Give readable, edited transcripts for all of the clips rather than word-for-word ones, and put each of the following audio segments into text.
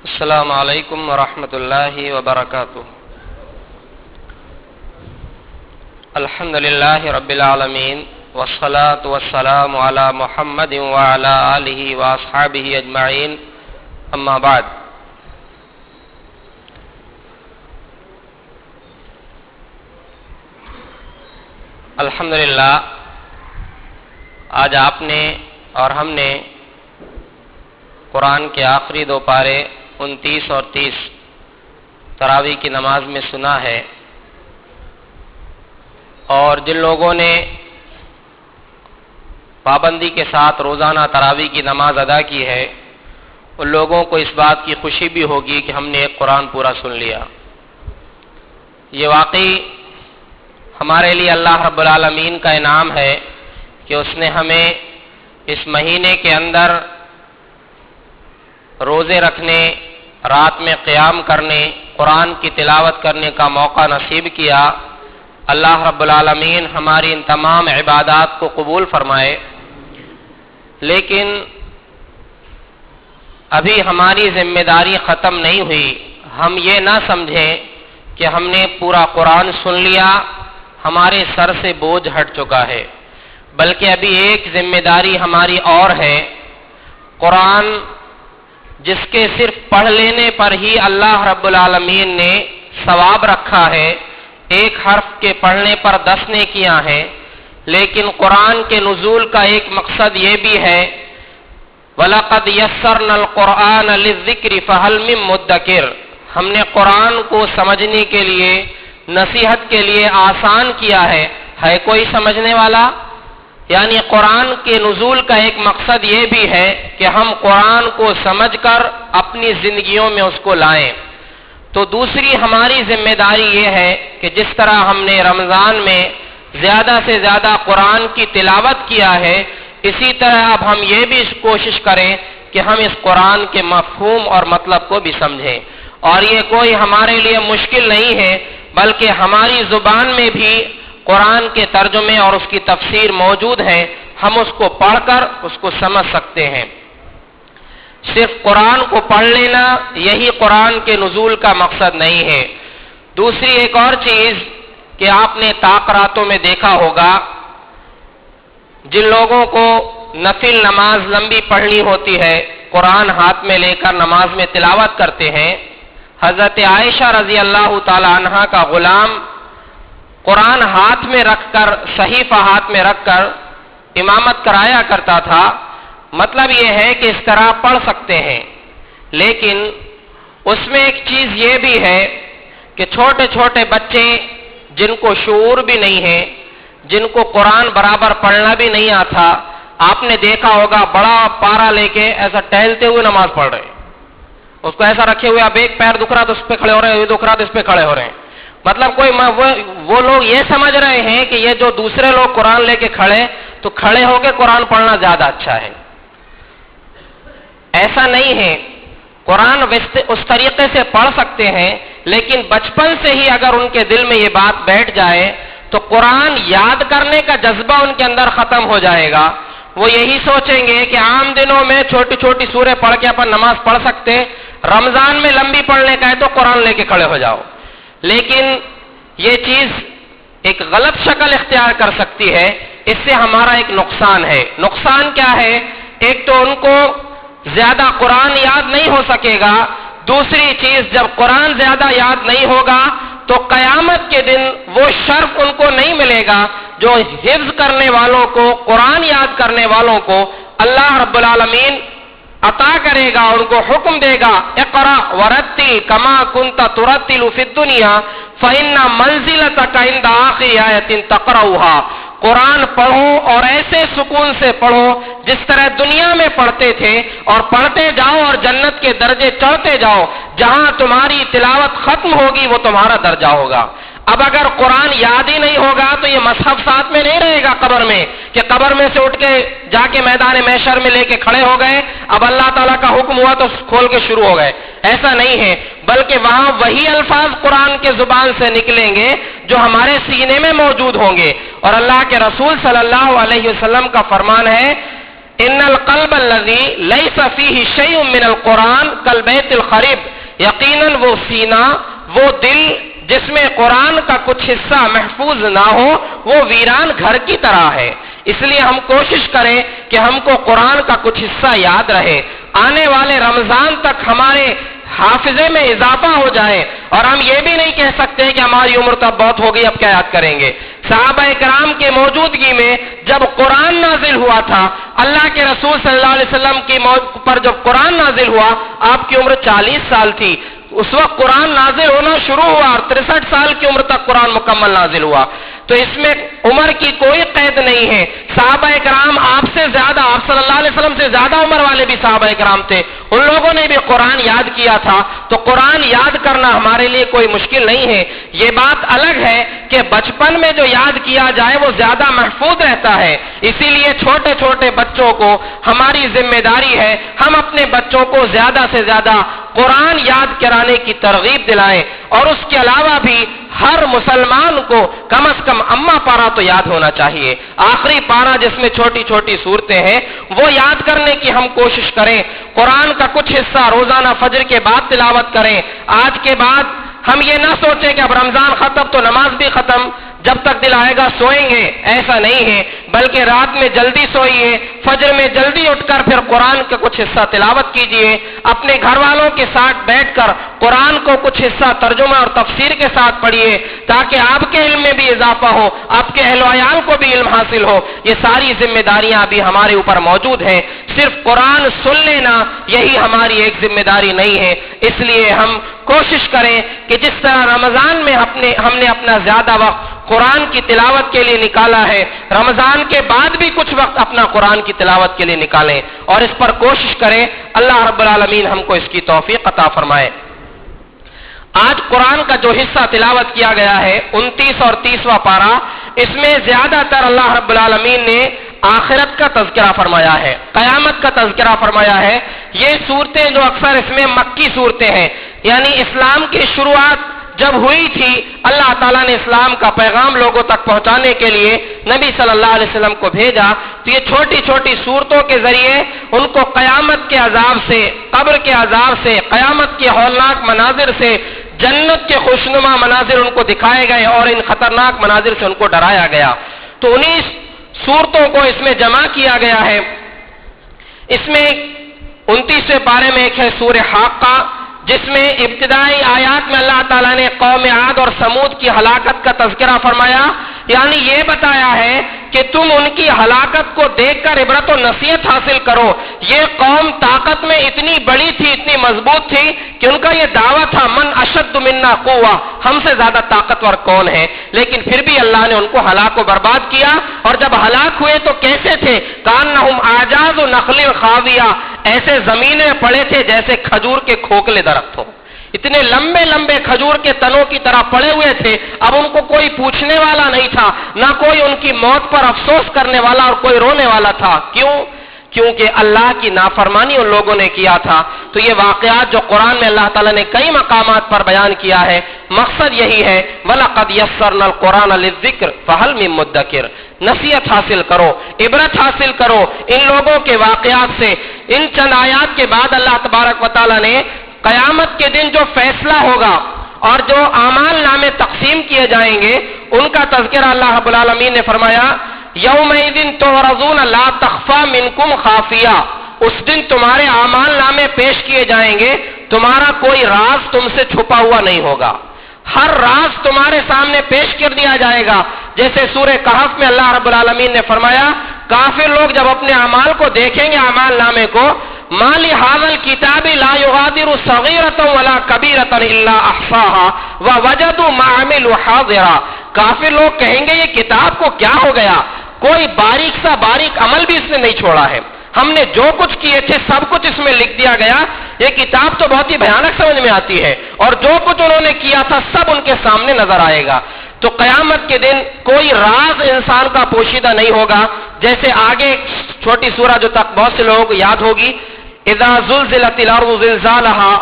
السلام علیکم ورحمۃ اللہ وبرکاتہ۔ الحمد للہ رب العالمین والصلاة والسلام علی محمد وعلی آلہ واصحابہ اجمعین، اما بعد۔ الحمدللہ آج آپ نے اور ہم نے قرآن کے آخری دو پارے 29 اور 30 تراویح کی نماز میں سنا ہے، اور جن لوگوں نے پابندی کے ساتھ روزانہ تراویح کی نماز ادا کی ہے ان لوگوں کو اس بات کی خوشی بھی ہوگی کہ ہم نے ایک قرآن پورا سن لیا۔ یہ واقعی ہمارے لیے اللہ رب العالمین کا انعام ہے کہ اس نے ہمیں اس مہینے کے اندر روزے رکھنے، رات میں قیام کرنے، قرآن کی تلاوت کرنے کا موقع نصیب کیا۔ اللہ رب العالمین ہماری ان تمام عبادات کو قبول فرمائے۔ لیکن ابھی ہماری ذمہ داری ختم نہیں ہوئی۔ ہم یہ نہ سمجھیں کہ ہم نے پورا قرآن سن لیا، ہمارے سر سے بوجھ ہٹ چکا ہے، بلکہ ابھی ایک ذمہ داری ہماری اور ہے۔ قرآن جس کے صرف پڑھ لینے پر ہی اللہ رب العالمین نے ثواب رکھا ہے، ایک حرف کے پڑھنے پر 10 نیکیاں ہیں، لیکن قرآن کے نزول کا ایک مقصد یہ بھی ہے وَلَقَدْ يَسَّرْنَا الْقُرْآنَ لِلذِّكْرِ فَهَلْ مِن مُدَّكِرٍ، ہم نے قرآن کو سمجھنے کے لیے، نصیحت کے لیے آسان کیا ہے کوئی سمجھنے والا؟ یعنی قرآن کے نزول کا ایک مقصد یہ بھی ہے کہ ہم قرآن کو سمجھ کر اپنی زندگیوں میں اس کو لائیں۔ تو دوسری ہماری ذمہ داری یہ ہے کہ جس طرح ہم نے رمضان میں زیادہ سے زیادہ قرآن کی تلاوت کیا ہے، اسی طرح اب ہم یہ بھی کوشش کریں کہ ہم اس قرآن کے مفہوم اور مطلب کو بھی سمجھیں۔ اور یہ کوئی ہمارے لیے مشکل نہیں ہے، بلکہ ہماری زبان میں بھی قرآن کے ترجمے اور اس کی تفسیر موجود ہے، ہم اس کو پڑھ کر اس کو سمجھ سکتے ہیں۔ صرف قرآن کو پڑھ لینا یہی قرآن کے نزول کا مقصد نہیں ہے۔ دوسری ایک اور چیز کہ آپ نے تاقراتوں میں دیکھا ہوگا، جن لوگوں کو نفل نماز لمبی پڑھنی ہوتی ہے، قرآن ہاتھ میں لے کر نماز میں تلاوت کرتے ہیں۔ حضرت عائشہ رضی اللہ تعالی عنہا کا غلام قرآن ہاتھ میں رکھ کر، صحیفہ ہاتھ میں رکھ کر امامت کرایا کرتا تھا۔ مطلب یہ ہے کہ اس طرح پڑھ سکتے ہیں، لیکن اس میں ایک چیز یہ بھی ہے کہ چھوٹے چھوٹے بچے جن کو شعور بھی نہیں ہے، جن کو قرآن برابر پڑھنا بھی نہیں آتا، آپ نے دیکھا ہوگا بڑا پارا لے کے ایسا ٹہلتے ہوئے نماز پڑھ رہے ہیں، اس کو ایسا رکھے ہوئے، اب ایک پیر دکھ رہا تو اس پہ کھڑے ہو رہے ہیں، دکھ رہا تو اس پہ کھڑے ہو رہے ہیں۔ مطلب وہ لوگ یہ سمجھ رہے ہیں کہ یہ جو دوسرے لوگ قرآن لے کے کھڑے تو کھڑے ہو کے قرآن پڑھنا زیادہ اچھا ہے۔ ایسا نہیں ہے، قرآن اس طریقے سے پڑھ سکتے ہیں، لیکن بچپن سے ہی اگر ان کے دل میں یہ بات بیٹھ جائے تو قرآن یاد کرنے کا جذبہ ان کے اندر ختم ہو جائے گا۔ وہ یہی سوچیں گے کہ عام دنوں میں چھوٹی چھوٹی سوریں پڑھ کے اپن نماز پڑھ سکتے، رمضان میں لمبی پڑھنے کا ہے تو قرآن لے کے کھڑے ہو جاؤ۔ لیکن یہ چیز ایک غلط شکل اختیار کر سکتی ہے، اس سے ہمارا ایک نقصان ہے۔ نقصان کیا ہے؟ ایک تو ان کو زیادہ قرآن یاد نہیں ہو سکے گا، دوسری چیز جب قرآن زیادہ یاد نہیں ہوگا تو قیامت کے دن وہ شرف ان کو نہیں ملے گا جو حفظ کرنے والوں کو، قرآن یاد کرنے والوں کو اللہ رب العالمین عطا کرے گا، ان کو حکم دے گا اقرأ ورتل کما کنت ترتل فی الدنیا فإن منزلتک عند آخر آیۃ تقرأها، قرآن پڑھو اور ایسے سکون سے پڑھو جس طرح دنیا میں پڑھتے تھے، اور پڑھتے جاؤ اور جنت کے درجے چڑھتے جاؤ، جہاں تمہاری تلاوت ختم ہوگی وہ تمہارا درجہ ہوگا۔ اب اگر قرآن یاد ہی نہیں ہوگا تو یہ مصحف ساتھ میں نہیں رہے گا قبر میں، کہ قبر میں سے اٹھ کے جا کے میدان محشر میں لے کے کھڑے ہو گئے، اب اللہ تعالیٰ کا حکم ہوا تو کھول کے شروع ہو گئے، ایسا نہیں ہے، بلکہ وہاں وہی الفاظ قرآن کے زبان سے نکلیں گے جو ہمارے سینے میں موجود ہوں گے۔ اور اللہ کے رسول صلی اللہ علیہ وسلم کا فرمان ہے ان القلب الذی لیس فیہ شیء من القرآن کالبیت الخرب، یقیناً وہ سینہ، وہ دل جس میں قرآن کا کچھ حصہ محفوظ نہ ہو، وہ ویران گھر کی طرح ہے۔ اس لیے ہم کوشش کریں کہ ہم کو قرآن کا کچھ حصہ یاد رہے، آنے والے رمضان تک ہمارے حافظے میں اضافہ ہو جائے، اور ہم یہ بھی نہیں کہہ سکتے کہ ہماری عمر تو بہت ہو گئی اب کیا یاد کریں گے۔ صحابہ کرام کے موجودگی میں جب قرآن نازل ہوا تھا، اللہ کے رسول صلی اللہ علیہ وسلم کی پر جب قرآن نازل ہوا، آپ کی عمر 40 سال تھی، اس وقت قرآن نازل ہونا شروع ہوا اور 63 سال کی عمر تک قرآن مکمل نازل ہوا، تو اس میں عمر کی کوئی قید نہیں ہے۔ صحابہ کرام آپ سے زیادہ، آپ صلی اللہ علیہ وسلم سے زیادہ عمر والے بھی صحابہ کرام تھے، ان لوگوں نے بھی قرآن یاد کیا تھا، تو قرآن یاد کرنا ہمارے لیے کوئی مشکل نہیں ہے۔ یہ بات الگ ہے کہ بچپن میں جو یاد کیا جائے وہ زیادہ محفوظ رہتا ہے، اسی لیے چھوٹے چھوٹے بچوں کو ہماری ذمہ داری ہے ہم اپنے بچوں کو زیادہ سے زیادہ قرآن یاد کرانے کی ترغیب دلائیں، اور اس کے علاوہ بھی ہر مسلمان کو کم از کم اما پارا تو یاد ہونا چاہیے، آخری پارا جس میں چھوٹی چھوٹی صورتیں ہیں وہ یاد کرنے کی ہم کوشش کریں۔ قرآن کا کچھ حصہ روزانہ فجر کے بعد تلاوت کریں۔ آج کے بعد ہم یہ نہ سوچیں کہ اب رمضان ختم تو نماز بھی ختم، جب تک دل آئے گا سوئیں گے، ایسا نہیں ہے، بلکہ رات میں جلدی سوئیے، فجر میں جلدی اٹھ کر پھر قرآن کا کچھ حصہ تلاوت کیجیے، اپنے گھر والوں کے ساتھ بیٹھ کر قرآن کو کچھ حصہ ترجمہ اور تفسیر کے ساتھ پڑھیے، تاکہ آپ کے علم میں بھی اضافہ ہو، آپ کے اہل و عیال کو بھی علم حاصل ہو۔ یہ ساری ذمہ داریاں ابھی ہمارے اوپر موجود ہیں، صرف قرآن سن لینا یہی ہماری ایک ذمہ داری نہیں ہے۔ اس لیے ہم کوشش کریں کہ جس طرح رمضان میں ہم نے اپنا زیادہ وقت قرآن کی تلاوت کے لیے نکالا ہے، رمضان کے بعد بھی کچھ وقت اپنا قرآن کی تلاوت کے لیے نکالیں، اور اس پر کوشش کریں۔ اللہ رب العالمین ہم کو اس کی توفیق عطا فرمائے۔ آج قرآن کا جو حصہ تلاوت کیا گیا ہے 29 اور 30واں پارہ، اس میں زیادہ تر اللہ رب العالمین نے آخرت کا تذکرہ فرمایا ہے، قیامت کا تذکرہ فرمایا ہے۔ یہ صورتیں جو اکثر اس میں مکی صورتیں ہیں، یعنی اسلام کی شروعات جب ہوئی تھی، اللہ تعالیٰ نے اسلام کا پیغام لوگوں تک پہنچانے کے لیے نبی صلی اللہ علیہ وسلم کو بھیجا، تو یہ چھوٹی چھوٹی صورتوں کے ذریعے ان کو قیامت کے عذاب سے، قبر کے عذاب سے، قیامت کے ہولناک مناظر سے، جنت کے خوشنما مناظر ان کو دکھائے گئے، اور ان خطرناک مناظر سے ان کو ڈرایا گیا۔ تو 19 صورتوں کو اس میں جمع کیا گیا ہے۔ اس میں 29ویں پارے میں ایک ہے سورہ حاقہ، جس میں ابتدائی آیات میں اللہ تعالیٰ نے قوم عاد اور سمود کی ہلاکت کا تذکرہ فرمایا، یعنی یہ بتایا ہے کہ تم ان کی ہلاکت کو دیکھ کر عبرت و نصیحت حاصل کرو۔ یہ قوم طاقت میں اتنی بڑی تھی، اتنی مضبوط تھی کہ ان کا یہ دعویٰ تھا من اشد منا قوہ، ہم سے زیادہ طاقتور کون ہے، لیکن پھر بھی اللہ نے ان کو ہلاک و برباد کیا۔ اور جب ہلاک ہوئے تو کیسے تھے؟ کانہم اعجاز نخل خاویہ، ایسے زمین میں پڑے تھے جیسے کھجور کے کھوکھلے درخت ہو، اتنے لمبے لمبے کھجور کے تنوں کی طرح پڑے ہوئے تھے۔ اب ان کو کوئی پوچھنے والا نہیں تھا، نہ کوئی ان کی موت پر افسوس کرنے والا اور کوئی رونے والا تھا۔ کیوں؟ کیونکہ اللہ کی نافرمانی ان لوگوں نے کیا تھا۔ تو یہ واقعات جو قرآن میں اللہ تعالیٰ نے کئی مقامات پر بیان کیا ہے، مقصد یہی ہے وَلَقَدْ يَسَّرْنَا الْقُرْآنَ لِلذِّكْرِ فَهَلْ مِن مُدَّكِرٍ، نصیحت حاصل کرو، عبرت حاصل کرو ان لوگوں کے واقعات سے۔ ان چند آیات کے بعد اللہ تبارک و تعالیٰ نے قیامت کے دن جو فیصلہ ہوگا اور جو اعمال نامے تقسیم کیے جائیں گے ان کا تذکرہ اللہ رب العالمین نے فرمایا یومئذ تعرضون لا تخفى منکم خافیہ، اس دن تمہارے اعمال نامے پیش کیے جائیں گے، تمہارا کوئی راز تم سے چھپا ہوا نہیں ہوگا، ہر راز تمہارے سامنے پیش کر دیا جائے گا۔ جیسے سورہ کہف میں اللہ رب العالمین نے فرمایا کافر لوگ جب اپنے اعمال کو دیکھیں گے، اعمال نامے کو، ما لهذا الكتاب لا يغادر صغيرة ولا كبيرة الا احصاها ووجدوا ما عملوا حاضرا، کافر لوگ کہیں گے یہ کتاب کو کیا ہو گیا، کوئی باریک سا باریک عمل بھی اس نے نہیں چھوڑا ہے، ہم نے جو کچھ کیے تھے سب کچھ اس میں لکھ دیا گیا۔ یہ کتاب تو بہت ہی بھیانک سمجھ میں آتی ہے، اور جو کچھ انہوں نے کیا تھا سب ان کے سامنے نظر آئے گا۔ تو قیامت کے دن کوئی راز انسان کا پوشیدہ نہیں ہوگا۔ جیسے آگے چھوٹی سورہ جو تک بہت سے لوگوں کو یاد ہوگی، اذا زلزلت الارض زلزالها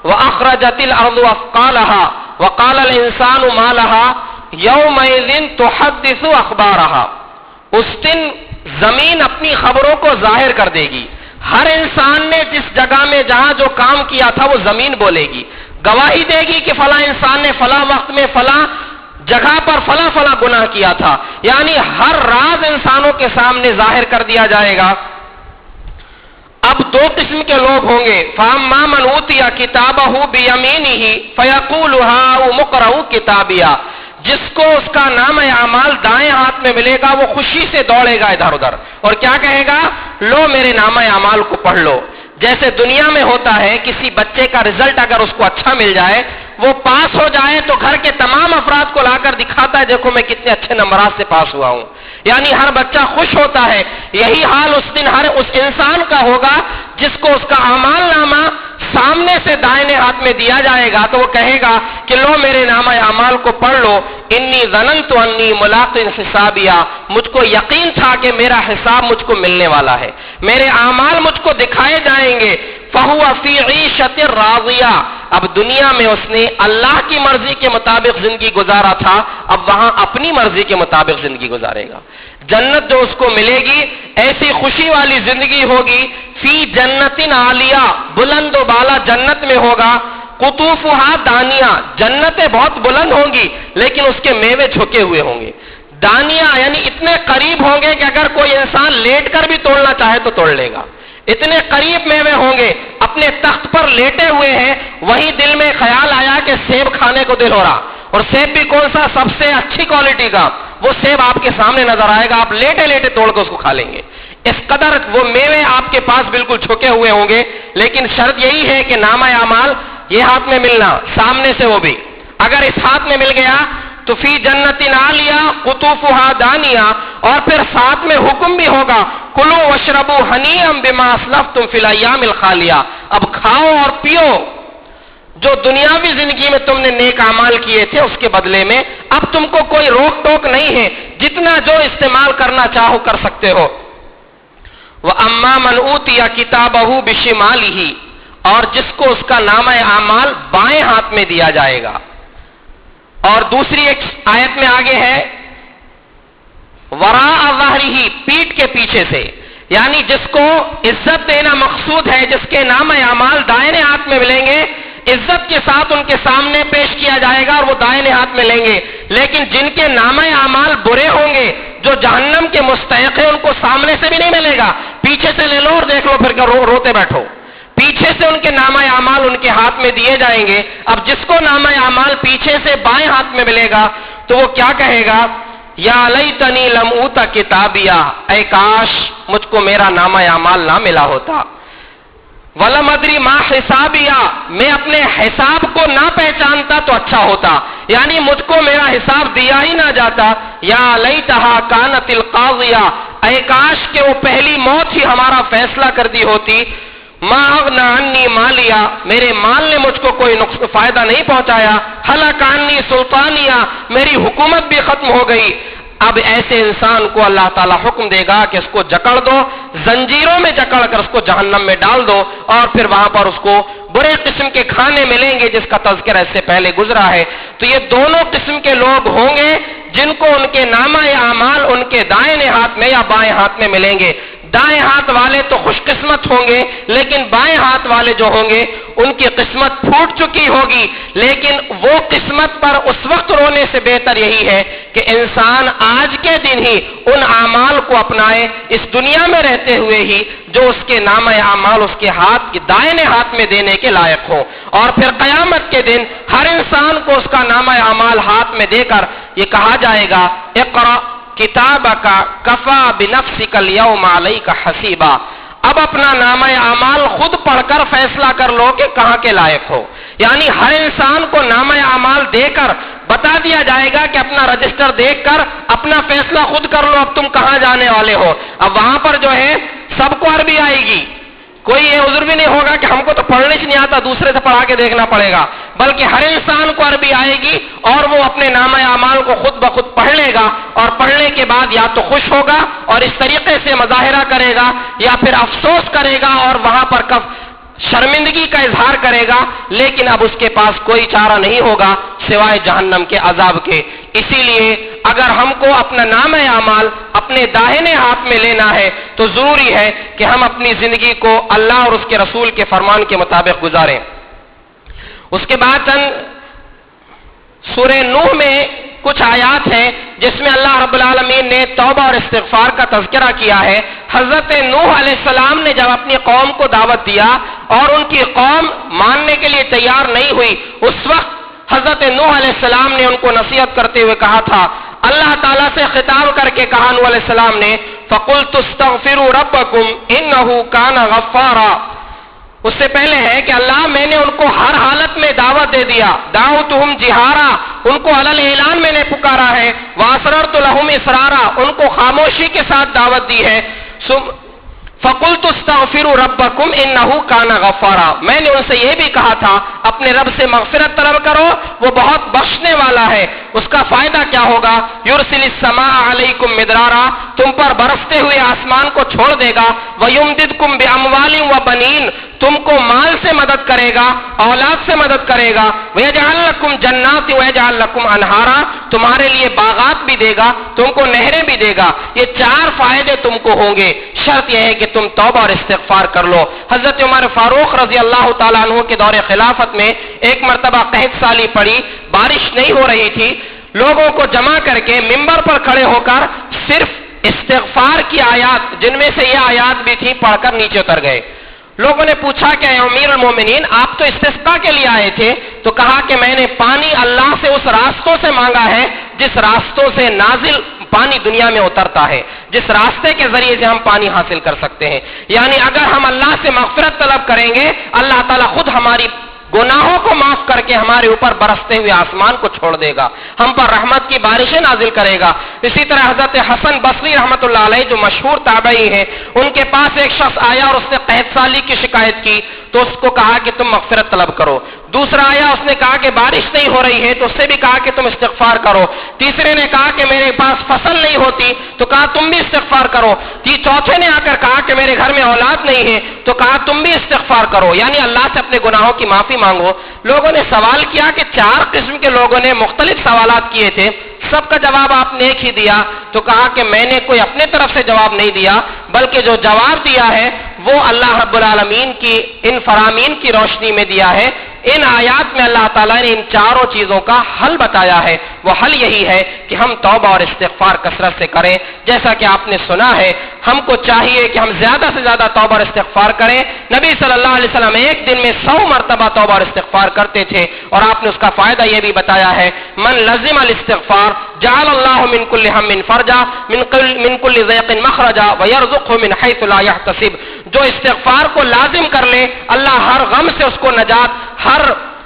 واخرجت الارض اثقالها وقال الانسان ما لها یومئذ تحدث اخبارها، اس دن زمین اپنی خبروں کو ظاہر کر دے گی. ہر انسان نے جس جگہ میں جہاں جو کام کیا تھا وہ زمین بولے گی، گواہی دے گی کہ فلاں انسان نے فلاں وقت میں فلاں جگہ پر فلاں فلاں گناہ کیا تھا. یعنی ہر راز انسانوں کے سامنے ظاہر کر دیا جائے گا. اب دو قسم کے لوگ ہوں گے. فَأَمَّا مَنْ أُوتِيَ كِتَابَهُ بِيَمِينِهِ فَيَقُولُ هَاؤُمُ اقْرَءُوا کتابیہ، جس کو اس کا نام اعمال دائیں ہاتھ میں ملے گا وہ خوشی سے دوڑے گا ادھر ادھر اور کیا کہے گا؟ لو میرے نام اعمال کو پڑھ لو. جیسے دنیا میں ہوتا ہے کسی بچے کا رزلٹ اگر اس کو اچھا مل جائے، وہ پاس ہو جائے تو گھر کے تمام افراد کو لا کر دکھاتا ہے دیکھو میں کتنے اچھے نمبرات سے پاس ہوا ہوں. یعنی ہر بچہ خوش ہوتا ہے. یہی حال اس دن ہر اس انسان کا ہوگا جس کو اس کا اعمال نامہ سامنے سے دائیں ہاتھ میں دیا جائے گا تو وہ کہے گا کہ لو میرے نامہ اعمال کو پڑھ لو. انی ظننت انی ملاق حسابیہ، مجھ کو یقین تھا کہ میرا حساب مجھ کو ملنے والا ہے، میرے اعمال مجھ کو دکھائے جائیں گے. فہو فی عیشۃ راضیہ، اب دنیا میں اس نے اللہ کی مرضی کے مطابق زندگی گزارا تھا، اب وہاں اپنی مرضی کے مطابق زندگی گزارے گا. جنت جو اس کو ملے گی ایسی خوشی والی زندگی ہوگی. فی جنت عالیہ، بلند و بالا جنت میں ہوگا. قطوفہا دانیہ، جنتیں بہت بلند ہوں گی لیکن اس کے میوے جھکے ہوئے ہوں گے. دانیہ یعنی اتنے قریب ہوں گے کہ اگر کوئی انسان لیٹ کر بھی توڑنا چاہے تو توڑ لے گا. اتنے قریب میوے ہوں گے. اپنے تخت پر لیٹے ہوئے ہیں، وہی دل میں خیال آیا کہ سیب کھانے کو دل ہو رہا، اور سیب بھی کون سا؟ سب سے اچھی کوالٹی کا. وہ سیب آپ کے سامنے نظر آئے گا، آپ لیٹے لیٹے توڑ کے اس کو کھا لیں گے. اس قدر وہ میوے آپ کے پاس بالکل جھکے ہوئے ہوں گے. لیکن شرط یہی ہے کہ نامہ اعمال یہ ہاتھ میں ملنا، سامنے سے وہ بھی. اگر اس ہاتھ میں مل گیا تو فی جنت عالیہ قطوفہا دانیہ، اور پھر ساتھ میں حکم بھی ہوگا کلوا واشربوا ہنیئا بما اسلفتم فی الایام الخالیہ، اب کھاؤ اور پیو جو دنیاوی زندگی میں تم نے نیک اعمال کیے تھے اس کے بدلے میں. اب تم کو کوئی روک ٹوک نہیں ہے، جتنا جو استعمال کرنا چاہو کر سکتے ہو. وَأَمَّا مَنْ أُوتِيَ كِتَابَهُ بِشِمَالِهِ، اور جس کو اس کا نامہ اعمال بائیں ہاتھ میں دیا جائے گا. اور دوسری ایک آیت میں آگے ہے وراء ظہرہ، پیٹھ کے پیچھے سے، یعنی جس کو عزت دینا مقصود ہے، جس کے نامہ اعمال دائیں ہاتھ میں ملیں گے، عزت کے ساتھ ان کے سامنے پیش کیا جائے گا اور وہ دائیں ہاتھ میں لیں گے. لیکن جن کے نامہ اعمال برے ہوں گے، جو جہنم کے مستحق ہیں، ان کو سامنے سے بھی نہیں ملے گا، پیچھے سے لے لو اور دیکھ لو پھر روتے بیٹھو. پیچھے سے ان کے نامہ اعمال ان کے ہاتھ میں دیے جائیں گے. اب جس کو نامہ اعمال پیچھے سے بائیں ہاتھ میں ملے گا تو وہ کیا کہے گا؟ یا لیتنی لم اوت کتابیہ، اے کاش مجھ کو میرا نامہ اعمال نہ ملا ہوتا. ولم ادری ما حسابیہ، میں اپنے حساب کو نہ پہچانتا تو اچھا ہوتا، یعنی مجھ کو میرا حساب دیا ہی نہ جاتا. یا لیتہا کانت القاضیہ، اے کاش کہ وہ پہلی موت ہی ہمارا فیصلہ کر دی ہوتی. ما اغنی عنی مالیہ، میرے مال نے مجھ کو کوئی فائدہ نہیں پہنچایا. ہلک عنی سلطانیہ، میری حکومت بھی ختم ہو گئی. اب ایسے انسان کو اللہ تعالیٰ حکم دے گا کہ اس کو جکڑ دو، زنجیروں میں جکڑ کر اس کو جہنم میں ڈال دو، اور پھر وہاں پر اس کو برے قسم کے کھانے ملیں گے جس کا تذکرہ اس سے پہلے گزرا ہے. تو یہ دونوں قسم کے لوگ ہوں گے جن کو ان کے نامہ اعمال ان کے دائیں ہاتھ میں یا بائیں ہاتھ میں ملیں گے. دائیں ہاتھ والے تو خوش قسمت ہوں گے، لیکن بائیں ہاتھ والے جو ہوں گے ان کی قسمت پھوٹ چکی ہوگی. لیکن وہ قسمت پر اس وقت رونے سے بہتر یہی ہے کہ انسان آج کے دن ہی ان اعمال کو اپنائے، اس دنیا میں رہتے ہوئے ہی، جو اس کے نامہ اعمال اس کے ہاتھ کے دائیں ہاتھ میں دینے کے لائق ہو. اور پھر قیامت کے دن ہر انسان کو اس کا نامہ اعمال ہاتھ میں دے کر یہ کہا جائے گا اقرأ کتابک کفی بنفسک الیوم علیک حسیبا. اب اپنا نامہ اعمال خود پڑھ کر فیصلہ کر لو کہ کہاں کے لائق ہو. یعنی ہر انسان کو نامہ اعمال دے کر بتا دیا جائے گا کہ اپنا رجسٹر دیکھ کر اپنا فیصلہ خود کر لو اب تم کہاں جانے والے ہو. اب وہاں پر جو ہے سب کو عربی آئے گی، کوئی یہ عذر بھی نہیں ہوگا کہ ہم کو تو پڑھنے سے نہیں آتا دوسرے سے پڑھا کے دیکھنا پڑے گا، بلکہ ہر انسان کو عربی آئے گی اور وہ اپنے نامہ اعمال کو خود بخود پڑھ لے گا، اور پڑھنے کے بعد یا تو خوش ہوگا اور اس طریقے سے مظاہرہ کرے گا، یا پھر افسوس کرے گا اور وہاں پر شرمندگی زندگی کا اظہار کرے گا، لیکن اب اس کے پاس کوئی چارہ نہیں ہوگا سوائے جہنم کے عذاب کے۔ اسی لیے اگر ہم کو اپنا نام اعمال اپنے داہنے ہاتھ میں لینا ہے تو ضروری ہے کہ ہم اپنی زندگی کو اللہ اور اس کے رسول کے فرمان کے مطابق گزاریں۔ اس کے بعد سورہ نوح میں کچھ آیات ہیں جس میں اللہ رب العالمین نے توبہ اور استغفار کا تذکرہ کیا ہے۔ حضرت نوح علیہ السلام نے جب اپنی قوم کو دعوت دیا اور ان کی قوم ماننے کے لیے تیار نہیں ہوئی، اس وقت حضرت نوح علیہ السلام نے ان کو نصیحت کرتے ہوئے کہا تھا، اللہ تعالیٰ سے خطاب کر کے کہا نوح علیہ السلام نے، فَقُلْتُ اسْتَغْفِرُوا رَبَّكُمْ إِنَّهُ كَانَ غَفَّارًا۔ اس سے پہلے ہے کہ اللہ میں نے ان کو ہر حالت میں دعوت دے دیا، دعوتہم جہارا، ان کو علی الاعلان میں نے پکارا ہے، واسررت لہم اسرارا، ان کو خاموشی کے ساتھ دعوت دی ہے۔ فَقُلْتُ اسْتَغْفِرُوا رَبَّكُمْ إِنَّهُ كَانَ غَفَّارًا، میں نے ان سے یہ بھی کہا تھا اپنے رب سے مغفرت طلب کرو، وہ بہت بخشنے والا ہے۔ اس کا فائدہ کیا ہوگا؟ يُرْسِلِ السَّمَاءَ عَلَيْكُمْ مِدْرَارًا، تم پر برستے ہوئے آسمان کو چھوڑ دے گا، وَيُمْدِدْكُمْ بِأَمْوَالٍ وَبَنِينَ، تم کو مال سے مدد کرے گا، اولاد سے مدد کرے گا، وَيَجْعَلْ لَكُمْ جَنَّاتٍ وَيَجْعَلْ لَكُمْ أَنْهَارًا، تمہارے لیے باغات بھی دے گا، تم کو نہریں بھی دے گا۔ یہ چار فائدے تم کو ہوں گے، شرط یہ ہے کہ تم توبہ اور استغفار کر لو۔ حضرت عمر فاروق رضی اللہ تعالیٰ عنہ کے دور خلافت میں ایک مرتبہ قحط سالی پڑی، بارش نہیں ہو رہی تھی، لوگوں کو جمع کر کے منبر پر کھڑے ہو کر صرف استغفار کی آیات، جن میں سے یہ آیات بھی تھی، پڑھ کر نیچے اتر گئے۔ لوگوں نے پوچھا کہ اے امیر المومنین، آپ تو استسقاء کے لیے آئے تھے، تو کہا کہ میں نے پانی اللہ سے اس راستوں سے مانگا ہے جس راستوں سے نازل پانی دنیا میں اترتا ہے، جس راستے کے ذریعے سے ہم پانی حاصل کر سکتے ہیں۔ یعنی اگر ہم اللہ سے مغفرت طلب کریں گے، اللہ تعالیٰ خود ہماری گناہوں کو معاف کر کے ہمارے اوپر برستے ہوئے آسمان کو چھوڑ دے گا، ہم پر رحمت کی بارشیں نازل کرے گا۔ اسی طرح حضرت حسن بصری رحمۃ اللہ علیہ جو مشہور تابعی ہیں، ان کے پاس ایک شخص آیا اور اس نے قحط سالی کی شکایت کی، تو اس کو کہا کہ تم مغفرت طلب کرو۔ دوسرا آیا، اس نے کہا کہ بارش نہیں ہو رہی ہے، تو اس سے بھی کہا کہ تم استغفار کرو۔ تیسرے نے کہا کہ میرے پاس فصل نہیں ہوتی، تو کہا تم بھی استغفار کرو۔ چوتھے نے آ کر کہا کہ میرے گھر میں اولاد نہیں ہے، تو کہا تم بھی استغفار کرو، یعنی اللہ سے اپنے گناہوں کی معافی مانگو۔ لوگوں نے سوال کیا کہ چار قسم کے لوگوں نے مختلف سوالات کیے تھے، سب کا جواب آپ نے ایک ہی دیا، تو کہا کہ میں نے کوئی اپنے طرف سے جواب نہیں دیا، بلکہ جو جواب دیا ہے وہ اللہ رب العالمین کی ان فرامین کی روشنی میں دیا ہے۔ ان آیات میں اللہ تعالیٰ نے ان چاروں چیزوں کا حل بتایا ہے، وہ حل یہی ہے کہ ہم توبہ اور استغفار کثرت سے کریں۔ جیسا کہ آپ نے سنا ہے، ہم کو چاہیے کہ ہم زیادہ سے زیادہ توبہ اور استغفار کریں۔ نبی صلی اللہ علیہ وسلم ایک دن میں 100 مرتبہ توبہ اور استغفار کرتے تھے، اور آپ نے اس کا فائدہ یہ بھی بتایا ہے، من لزم الاستغفار جعل اللہ من کل ہم فرجا من کل ضیق مخرجا ویرزقہ من حیث لا یحتسب، جو استغفار کو لازم کر لے، اللہ ہر غم سے اس کو نجات، ہر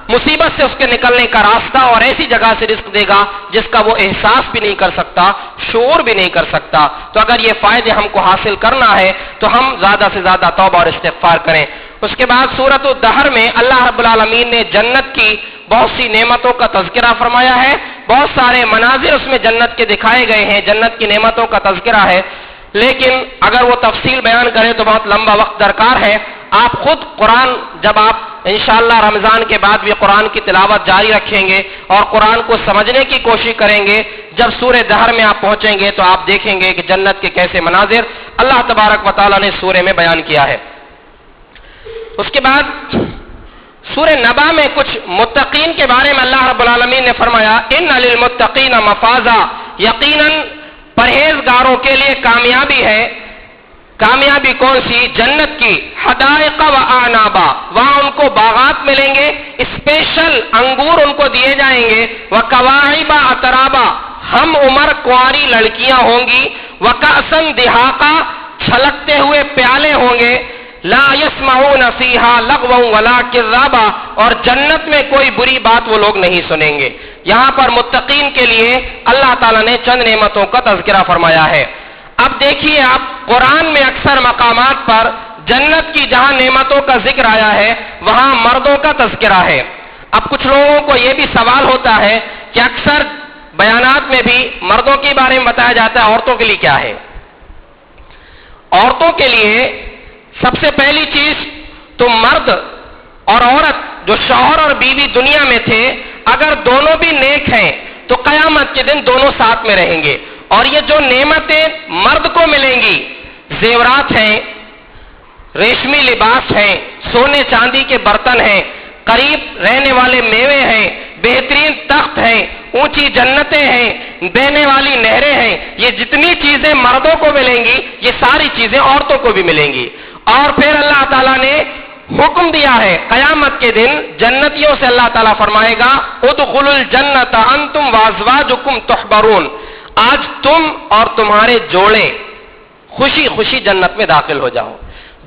مصیبت سے اس کے نکلنے کا راستہ اور ایسی جگہ سے رزق دے گا جس کا وہ احساس بھی نہیں کر سکتا، شعور بھی نہیں کر سکتا۔ تو اگر یہ فائدے ہم کو حاصل کرنا ہے تو ہم زیادہ سے زیادہ توبہ اور استغفار کریں۔ اس کے بعد سورۃ الدہر میں اللہ رب العالمین نے جنت کی بہت سی نعمتوں کا تذکرہ فرمایا ہے، بہت سارے مناظر اس میں جنت کے دکھائے گئے ہیں، جنت کی نعمتوں کا تذکرہ ہے، لیکن اگر وہ تفصیل بیان کریں تو بہت لمبا وقت درکار ہے۔ آپ خود قرآن، جب آپ انشاءاللہ رمضان کے بعد بھی قرآن کی تلاوت جاری رکھیں گے اور قرآن کو سمجھنے کی کوشش کریں گے، جب سورہ دہر میں آپ پہنچیں گے تو آپ دیکھیں گے کہ جنت کے کیسے مناظر اللہ تبارک و تعالیٰ نے سورہ میں بیان کیا ہے۔ اس کے بعد سورہ نبا میں کچھ متقین کے بارے میں اللہ رب العالمین نے فرمایا، ان للمتقین مفازا، یقیناً پرہیزگاروں کے لیے کامیابی ہے۔ کامیابی کون سی؟ جنت کی، حدائق و اعنابا، وہاں ان کو باغات ملیں گے، اسپیشل انگور ان کو دیے جائیں گے، وکواعب اترابا، ہم عمر کنواری لڑکیاں ہوں گی، وکأسن دہاقا، چھلکتے ہوئے پیالے ہوں گے، لا یسمعون فیہا لغوا ولا کذابا، اور جنت میں کوئی بری بات وہ لوگ نہیں سنیں گے۔ یہاں پر متقین کے لیے اللہ تعالیٰ نے چند نعمتوں کا تذکرہ فرمایا ہے۔ اب دیکھیے آپ، قرآن میں اکثر مقامات پر جنت کی جہاں نعمتوں کا ذکر آیا ہے وہاں مردوں کا تذکرہ ہے۔ اب کچھ لوگوں کو یہ بھی سوال ہوتا ہے کہ اکثر بیانات میں بھی مردوں کے بارے میں بتایا جاتا ہے، عورتوں کے لیے کیا ہے؟ عورتوں کے لیے سب سے پہلی چیز تو مرد اور عورت جو شوہر اور بیوی دنیا میں تھے، اگر دونوں بھی نیک ہیں تو قیامت کے دن دونوں ساتھ میں رہیں گے. اور یہ جو نعمتیں مرد کو ملیں گی، زیورات ہیں، ریشمی لباس ہیں، سونے چاندی کے برتن ہیں، قریب رہنے والے میوے ہیں، بہترین تخت ہیں، اونچی جنتیں ہیں، بہنے والی نہریں ہیں، یہ جتنی چیزیں مردوں کو ملیں گی یہ ساری چیزیں عورتوں کو بھی ملیں گی. اور پھر اللہ تعالیٰ نے حکم دیا ہے قیامت کے دن جنتیوں سے اللہ تعالیٰ فرمائے گا ادخلوا الجنت انتم وازواجکم تحبرون، آج تم اور تمہارے جوڑے خوشی خوشی جنت میں داخل ہو جاؤ.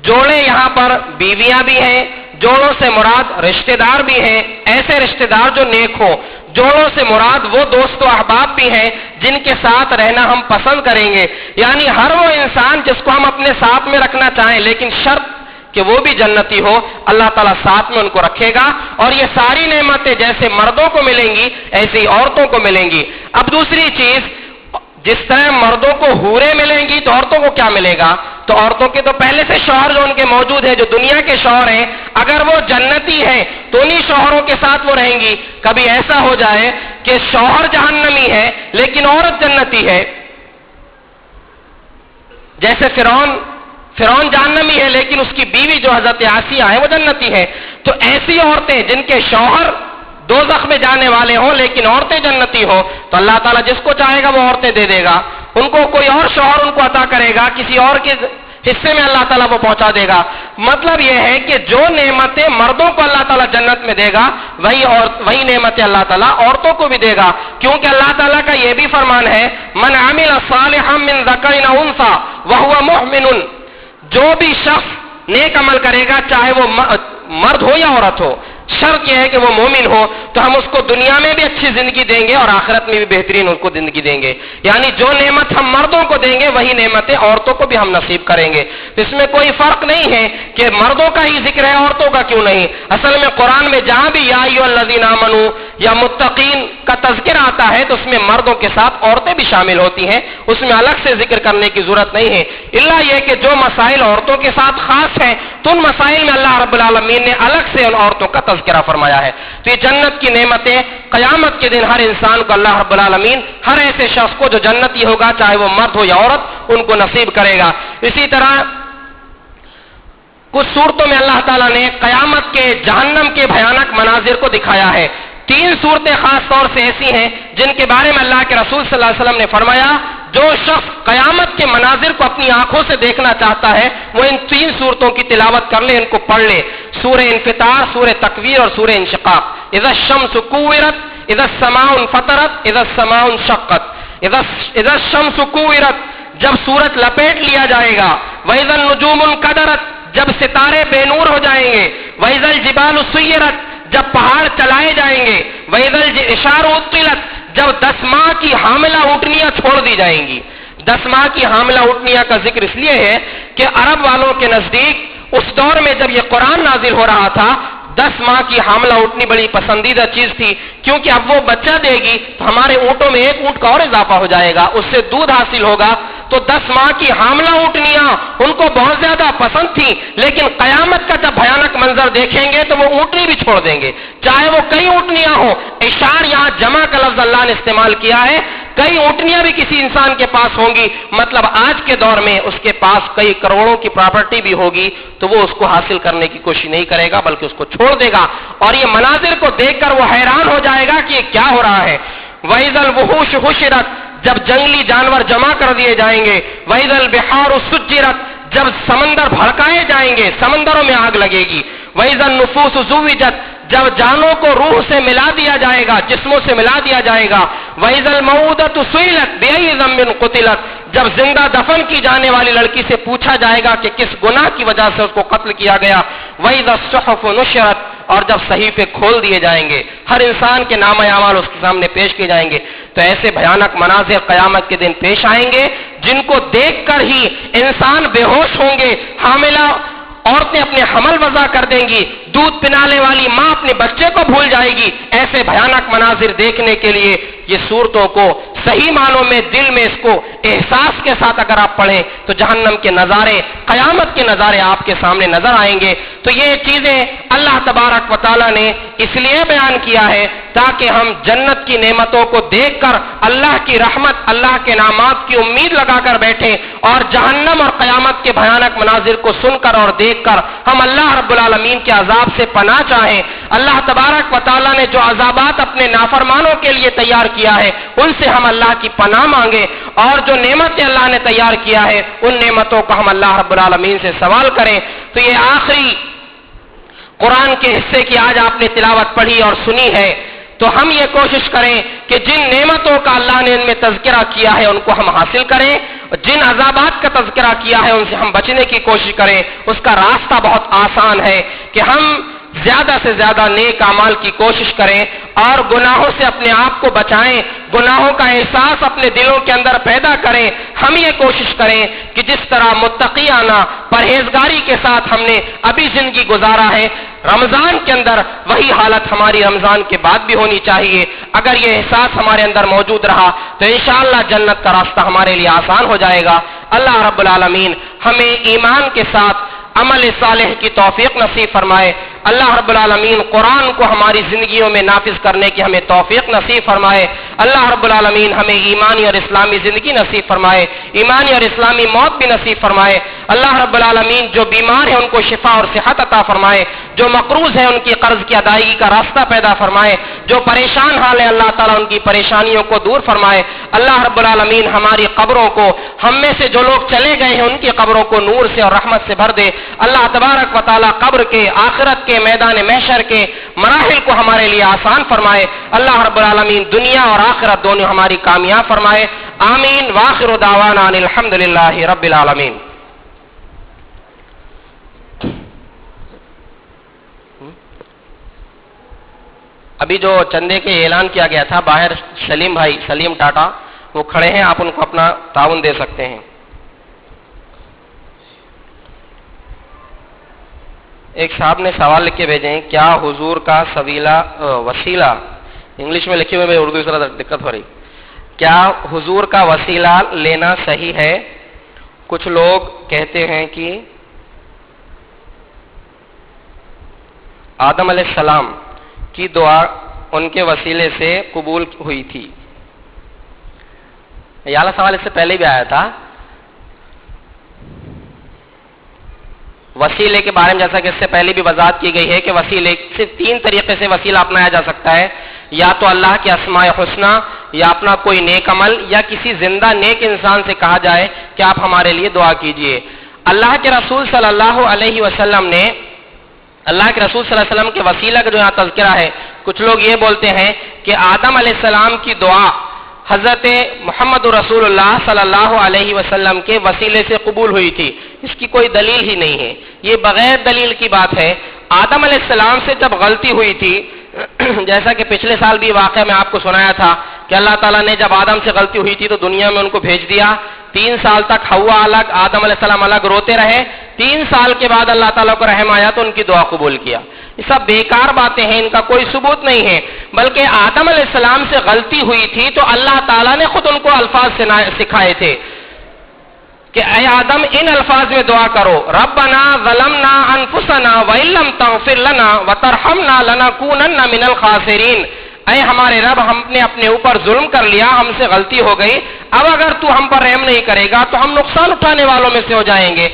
جوڑے یہاں پر بیویاں بھی ہیں، جوڑوں سے مراد رشتہ دار بھی ہیں، ایسے رشتہ دار جو نیک ہو. جوڑوں سے مراد وہ دوست و احباب بھی ہیں جن کے ساتھ رہنا ہم پسند کریں گے، یعنی ہر وہ انسان جس کو ہم اپنے ساتھ میں رکھنا چاہیں، لیکن شرط کہ وہ بھی جنتی ہو، اللہ تعالیٰ ساتھ میں ان کو رکھے گا. اور یہ ساری نعمتیں جیسے مردوں کو ملیں گی ایسے ہی عورتوں کو ملیں گی. اب دوسری چیز، جس طرح مردوں کو حوریں ملیں گی تو عورتوں کو کیا ملے گا؟ تو عورتوں کے تو پہلے سے شوہر جو ان کے موجود ہیں، جو دنیا کے شوہر ہیں، اگر وہ جنتی ہیں تو انہی شوہروں کے ساتھ وہ رہیں گی. کبھی ایسا ہو جائے کہ شوہر جہنمی ہے لیکن عورت جنتی ہے، جیسے فرعون جہنمی ہے لیکن اس کی بیوی جو حضرت آسیہ ہے وہ جنتی ہے. تو ایسی عورتیں جن کے شوہر دوزخ میں جانے والے ہوں لیکن عورتیں جنتی ہو، تو اللہ تعالیٰ جس کو چاہے گا وہ عورتیں دے دے گا، ان کو کوئی اور شوہر ان کو عطا کرے گا، کسی اور کے حصے میں اللہ تعالیٰ وہ پہنچا دے گا. مطلب یہ ہے کہ جو نعمتیں مردوں کو اللہ تعالیٰ جنت میں دے گا وہی نعمتیں اللہ تعالیٰ عورتوں کو بھی دے گا. کیونکہ اللہ تعالیٰ کا یہ بھی فرمان ہے من عمل صالحا من ذکر او انثی وهو مؤمن، جو بھی شخص نیک عمل کرے گا چاہے وہ مرد ہو یا عورت ہو، شرط یہ ہے کہ وہ مومن ہو، تو ہم اس کو دنیا میں بھی اچھی زندگی دیں گے اور آخرت میں بھی بہترین ان کو زندگی دیں گے. یعنی جو نعمت ہم مردوں کو دیں گے وہی نعمتیں عورتوں کو بھی ہم نصیب کریں گے. اس میں کوئی فرق نہیں ہے کہ مردوں کا ہی ذکر ہے عورتوں کا کیوں نہیں. اصل میں قرآن میں جہاں بھی یا ایھا الذین آمنوا یا متقین کا تذکرہ آتا ہے تو اس میں مردوں کے ساتھ عورتیں بھی شامل ہوتی ہیں، اس میں الگ سے ذکر کرنے کی ضرورت نہیں ہے. الا یہ کہ جو مسائل عورتوں کے ساتھ خاص ہیں تو ان مسائل میں اللہ رب العالمین نے الگ سے ان عورتوں کا تذکرہ فرمایا ہے. تو یہ جنت کی نعمتیں قیامت کے دن ہر انسان کو اللہ رب العالمین ہر ایسے شخص کو جو جنتی ہوگا چاہے وہ مرد ہو یا عورت ان کو نصیب کرے گا. اسی طرح کچھ صورتوں میں اللہ تعالیٰ نے قیامت کے جہنم کے بھیانک مناظر کو دکھایا ہے. 3 صورتیں خاص طور سے ایسی ہیں جن کے بارے میں اللہ کے رسول صلی اللہ علیہ وسلم نے فرمایا جو شخص قیامت کے مناظر کو اپنی آنکھوں سے دیکھنا چاہتا ہے وہ ان 3 صورتوں کی تلاوت کر لے، ان کو پڑھ لے. سورہ انفطار، سورہ تکویر اور سورہ انشقاق. اذا الشمس كورت، اذا السماء انفطرت، اذا السماء انشقت. اذا الشمس كورت، جب سورج لپیٹ لیا جائے گا. واذا النجوم انكدرت، جب ستارے بے نور ہو جائیں گے. واذا الجبال سيرت، جب پہاڑ چلائے جائیں گے. واذا العشار عطلت، جب 10 ماہ کی حاملہ اونٹنیاں چھوڑ دی جائیں گی. 10 ماہ کی حاملہ اونٹنیاں کا ذکر اس لیے ہے کہ عرب والوں کے نزدیک اس دور میں جب یہ قرآن نازل ہو رہا تھا 10 ماہ کی حاملہ اونٹنی بڑی پسندیدہ چیز تھی، کیونکہ اب وہ بچہ دے گی تو ہمارے اونٹوں میں 1 اونٹ کا اور اضافہ ہو جائے گا، اس سے دودھ حاصل ہوگا. تو 10 ماہ کی حاملہ اونٹنیاں ان کو بہت زیادہ پسند تھی، لیکن قیامت کا جب بھیانک منظر دیکھیں گے تو وہ اونٹنی بھی چھوڑ دیں گے، چاہے وہ کئی اونٹنیاں ہوں. اشار یہاں جمع کا لفظ اللہ نے استعمال کیا ہے. کئی اونٹنیاں بھی کسی انسان کے پاس ہوں گی، مطلب آج کے دور میں اس کے پاس کئی کروڑوں کی پراپرٹی بھی ہوگی تو وہ اس کو حاصل کرنے کی کوشش نہیں کرے گا بلکہ اس کو چھوڑ دے گا. اور یہ مناظر کو دیکھ کر وہ حیران ہو جائے گا کہ یہ کیا ہو رہا ہے. وَإِذَا الْوُحُوشُ حُشِرَتْ، جب جنگلی جانور جمع کر دیے جائیں گے. وَإِذَا الْبِحَارُ سُجِّرَتْ، جب سمندر بھڑکائے جائیں گے، سمندروں میں آگ لگے گی. وَإِذَا النُّفُوسُ زُوِّجَتْ، جب جانوں کو روح سے ملا دیا جائے گا، جسموں سے ملا دیا جائے گا. وَإِذَا الْمَوْءُودَةُ سُئِلَتْ بِأَيِّ ذَنبٍ قُتِلَتْ، جب زندہ دفن کی جانے والی لڑکی سے پوچھا جائے گا کہ کس گناہ کی وجہ سے اس کو قتل کیا گیا. وَإِذَا الصُّحُفُ نُشِرَتْ، اور جب صحیفے کھول دیے جائیں گے، ہر انسان کے نامہ اعمال اس کے سامنے پیش کیے جائیں گے. تو ایسے بھیانک مناظر قیامت کے دن پیش آئیں گے جن کو دیکھ کر ہی انسان بے ہوش ہوں گے. حاملہ عورتیں اپنے حمل وضع کر دیں گی، دودھ پلانے والی ماں اپنے بچے کو بھول جائے گی. ایسے بھیانک مناظر دیکھنے کے لیے یہ صورتوں کو صحیح معنوں میں دل میں اس کو احساس کے ساتھ اگر آپ پڑھیں تو جہنم کے نظارے، قیامت کے نظارے آپ کے سامنے نظر آئیں گے. تو یہ چیزیں اللہ تبارک و تعالیٰ نے اس لیے بیان کیا ہے تاکہ ہم جنت کی نعمتوں کو دیکھ کر اللہ کی رحمت، اللہ کے انعامات کی امید لگا کر بیٹھیں، اور جہنم اور قیامت کے بھیانک مناظر کو سن کر اور دیکھ کر ہم اللہ رب العالمین کے عذاب سے پناہ چاہیں۔ اللہ تبارک و تعالیٰ نے جو عذابات اپنے نافرمانوں کے لیے تیار کیا ہے ان سے ہم اللہ کی پناہ مانگیں، اور جو نعمتیں اللہ نے تیار کیا ہے ان نعمتوں کو ہم اللہ رب العالمین سے سوال کریں۔ تو یہ آخری قرآن کے حصے کی آج آپ نے تلاوت پڑھی اور سنی ہے، تو ہم یہ کوشش کریں کہ جن نعمتوں کا اللہ نے ان میں تذکرہ کیا ہے ان کو ہم حاصل کریں، جن عذابات کا تذکرہ کیا ہے ان سے ہم بچنے کی کوشش کریں۔ اس کا راستہ بہت آسان ہے کہ ہم زیادہ سے زیادہ نیک اعمال کی کوشش کریں اور گناہوں سے اپنے آپ کو بچائیں، گناہوں کا احساس اپنے دلوں کے اندر پیدا کریں۔ ہم یہ کوشش کریں کہ جس طرح متقیانہ پرہیزگاری کے ساتھ ہم نے ابھی زندگی گزارا ہے رمضان کے اندر، وہی حالت ہماری رمضان کے بعد بھی ہونی چاہیے۔ اگر یہ احساس ہمارے اندر موجود رہا تو انشاءاللہ جنت کا راستہ ہمارے لیے آسان ہو جائے گا۔ اللہ رب العالمین ہمیں ایمان کے ساتھ عمل صالح کی توفیق نصیب فرمائے۔ اللہ رب العالمین قرآن کو ہماری زندگیوں میں نافذ کرنے کی ہمیں توفیق نصیب فرمائے۔ اللہ رب العالمین ہمیں ایمانی اور اسلامی زندگی نصیب فرمائے، ایمانی اور اسلامی موت بھی نصیب فرمائے۔ اللہ رب العالمین جو بیمار ہیں ان کو شفا اور صحت عطا فرمائے، جو مقروض ہیں ان کی قرض کی ادائیگی کا راستہ پیدا فرمائے، جو پریشان حال ہے اللہ تعالیٰ ان کی پریشانیوں کو دور فرمائے۔ اللہ رب العالمین ہماری قبروں کو، ہم میں سے جو لوگ چلے گئے ہیں ان کی قبروں کو نور سے اور رحمت سے بھر دے۔ اللہ تبارک و تعالیٰ قبر کے، آخرت کے، میدان محشر کے مراحل کو ہمارے لیے آسان فرمائے۔ اللہ رب العالمین دنیا اور آخرت دونوں ہماری کامیاب فرمائے۔ آمین۔ وآخر دعوانا ان الحمدللہ رب العالمین۔ ابھی جو چندے کے اعلان کیا گیا تھا باہر سلیم بھائی، سلیم ٹاٹا وہ کھڑے ہیں، آپ ان کو اپنا تعاون دے سکتے ہیں۔ ایک صاحب نے سوال لکھ کے بھیجے ہیں، کیا حضور کا وسیلہ انگلش میں لکھے ہوئے، اردو سے دقت ہو رہی، کیا حضور کا وسیلہ لینا صحیح ہے؟ کچھ لوگ کہتے ہیں کہ آدم علیہ السلام کی دعا ان کے وسیلے سے قبول ہوئی تھی۔ یہ اعلیٰ سوال اس سے پہلے بھی آیا تھا۔ وسیلے کے بارے میں جیسا کہ اس سے پہلے بھی وضاحت کی گئی ہے کہ وسیلے صرف 3 طریقے سے وسیلہ اپنایا جا سکتا ہے، یا تو اللہ کے اسماء حسنی، یا اپنا کوئی نیک عمل، یا کسی زندہ نیک انسان سے کہا جائے کہ آپ ہمارے لیے دعا کیجئے۔ اللہ کے رسول صلی اللہ علیہ وسلم نے، اللہ کے رسول صلی اللہ علیہ وسلم کے وسیلہ کا جو یہاں تذکرہ ہے، کچھ لوگ یہ بولتے ہیں کہ آدم علیہ السلام کی دعا حضرت محمد رسول اللہ صلی اللہ علیہ وسلم کے وسیلے سے قبول ہوئی تھی۔ اس کی کوئی دلیل ہی نہیں ہے، یہ بغیر دلیل کی بات ہے۔ آدم علیہ السلام سے جب غلطی ہوئی تھی، جیسا کہ پچھلے سال بھی واقعہ میں آپ کو سنایا تھا کہ اللہ تعالیٰ نے جب آدم سے غلطی ہوئی تھی تو دنیا میں ان کو بھیج دیا۔ 3 سال تک حوا الگ، آدم علیہ السلام الگ روتے رہے۔ 3 سال کے بعد اللہ تعالیٰ کو رحم آیا تو ان کی دعا قبول کیا۔ یہ سب بیکار باتیں ہیں، ان کا کوئی ثبوت نہیں ہے، بلکہ آدم علیہ السلام سے غلطی ہوئی تھی تو اللہ تعالیٰ نے خود ان کو الفاظ سکھائے تھے کہ اے آدم ان الفاظ میں دعا کرو، ربنا ظلمنا انفسنا وان لم تغفر لنا وترحمنا لنکونن من الخاسرین۔ اے ہمارے رب، ہم نے اپنے اوپر ظلم کر لیا، ہم سے غلطی ہو گئی، اب اگر تو ہم پر رحم نہیں کرے گا تو ہم نقصان اٹھانے والوں میں سے ہو جائیں گے۔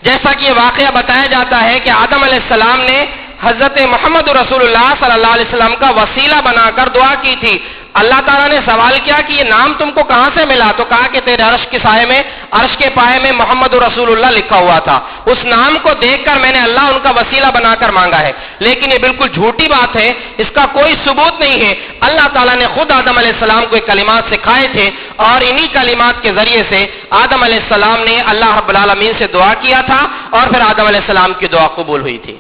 جیسا کہ یہ واقعہ بتایا جاتا ہے کہ آدم علیہ السلام نے حضرت محمد رسول اللہ صلی اللہ علیہ وسلم کا وسیلہ بنا کر دعا کی تھی۔ اللہ تعالیٰ نے سوال کیا کہ یہ نام تم کو کہاں سے ملا؟ تو کہا کہ تیرے عرش کے سائے میں، عرش کے پائے میں محمد رسول اللہ لکھا ہوا تھا، اس نام کو دیکھ کر میں نے اللہ ان کا وسیلہ بنا کر مانگا ہے۔ لیکن یہ بالکل جھوٹی بات ہے، اس کا کوئی ثبوت نہیں ہے۔ اللہ تعالیٰ نے خود آدم علیہ السلام کو یہ کلمات سکھائے تھے، اور انہی کلمات کے ذریعے سے آدم علیہ السلام نے اللہ رب العالمین سے دعا کیا تھا، اور پھر آدم علیہ السلام کی دعا قبول ہوئی تھی۔